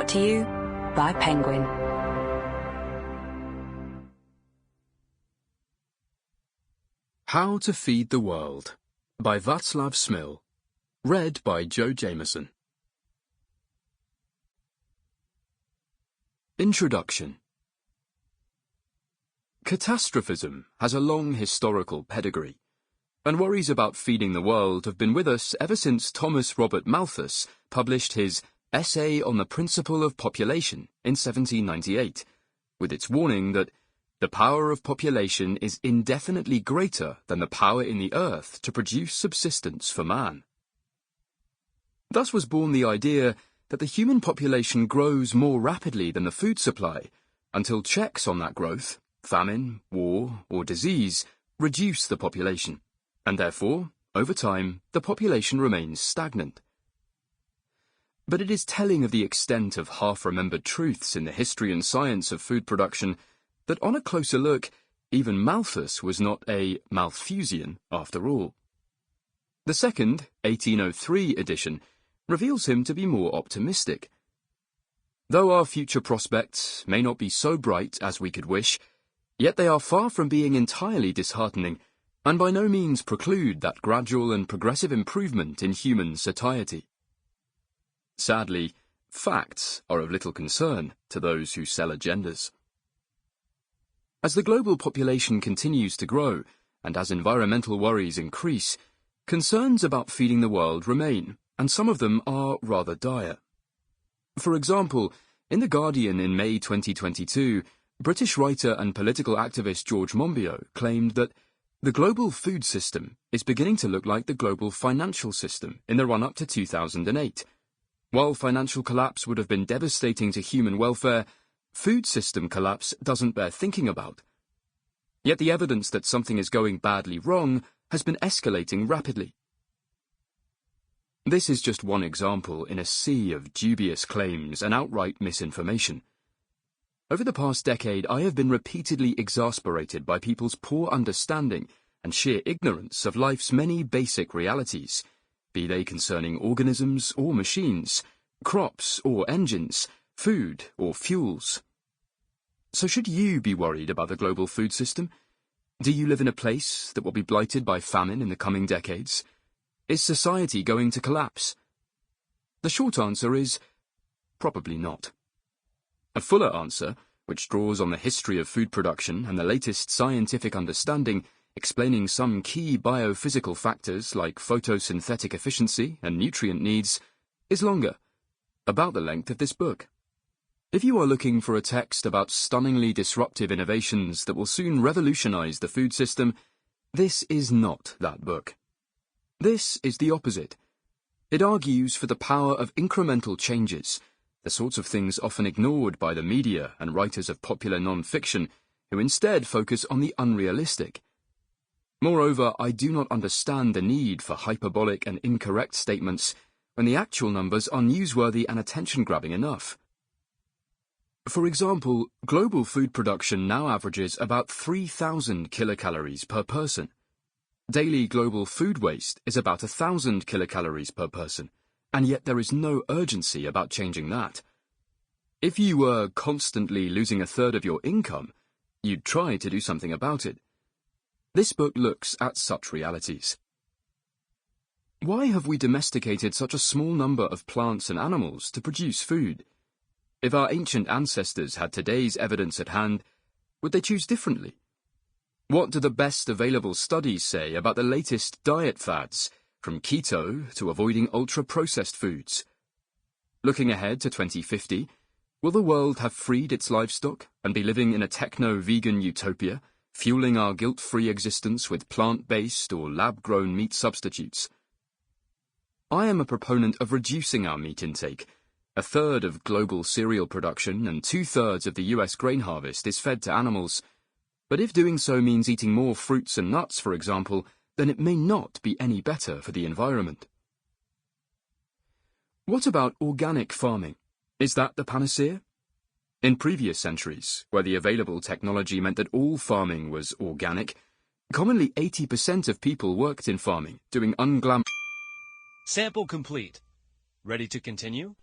Brought to you by Penguin. How to Feed the World by Vaclav Smil. Read by Jameson. Introduction. Catastrophism has a long historical pedigree, and worries about feeding the world have been with us ever since Thomas Robert Malthus published his Essay on the Principle of Population in 1798, with its warning that the power of population is indefinitely greater than the power in the earth to produce subsistence for man. Thus was born the idea that the human population grows more rapidly than the food supply, until checks on that growth, famine, war, or disease, reduce the population, and therefore, over time, the population remains stagnant. But it is telling of the extent of half-remembered truths in the history and science of food production that on a closer look, even Malthus was not a Malthusian after all. The second, 1803 edition, reveals him to be more optimistic. Though our future prospects may not be so bright as we could wish, yet they are far from being entirely disheartening, and by no means preclude that gradual and progressive improvement in human satiety. Sadly, facts are of little concern to those who sell agendas. As the global population continues to grow, and as environmental worries increase, concerns about feeding the world remain, and some of them are rather dire. For example, in The Guardian in May 2022, British writer and political activist George Monbiot claimed that the global food system is beginning to look like the global financial system in the run-up to 2008. While financial collapse would have been devastating to human welfare, food system collapse doesn't bear thinking about. Yet the evidence that something is going badly wrong has been escalating rapidly. This is just one example in a sea of dubious claims and outright misinformation. Over the past decade, I have been repeatedly exasperated by people's poor understanding and sheer ignorance of life's many basic realities, be they concerning organisms or machines, crops or engines, food or fuels. So should you be worried about the global food system? Do you live in a place that will be blighted by famine in the coming decades? Is society going to collapse? The short answer is probably not. A fuller answer, which draws on the history of food production and the latest scientific understanding, explaining some key biophysical factors like photosynthetic efficiency and nutrient needs, is longer, about the length of this book. If you are looking for a text about stunningly disruptive innovations that will soon revolutionize the food system, this is not that book. This is the opposite. It argues for the power of incremental changes, the sorts of things often ignored by the media and writers of popular non-fiction, who instead focus on the unrealistic. Moreover, I do not understand the need for hyperbolic and incorrect statements when the actual numbers are newsworthy and attention-grabbing enough. For example, global food production now averages about 3,000 kilocalories per person. Daily global food waste is about 1,000 kilocalories per person, and yet there is no urgency about changing that. If you were constantly losing a third of your income, you'd try to do something about it. This book looks at such realities. Why have we domesticated such a small number of plants and animals to produce food? If our ancient ancestors had today's evidence at hand, would they choose differently? What do the best available studies say about the latest diet fads, from keto to avoiding ultra-processed foods? Looking ahead to 2050, will the world have freed its livestock and be living in a techno-vegan utopia, fueling our guilt-free existence with plant-based or lab-grown meat substitutes? I am a proponent of reducing our meat intake. A third of global cereal production and 2/3 of the US grain harvest is fed to animals. But if doing so means eating more fruits and nuts, for example, then it may not be any better for the environment. What about organic farming? Is that the panacea? In previous centuries, where the available technology meant that all farming was organic, commonly 80% of people worked in farming, doing unglam. Sample complete. Ready to continue?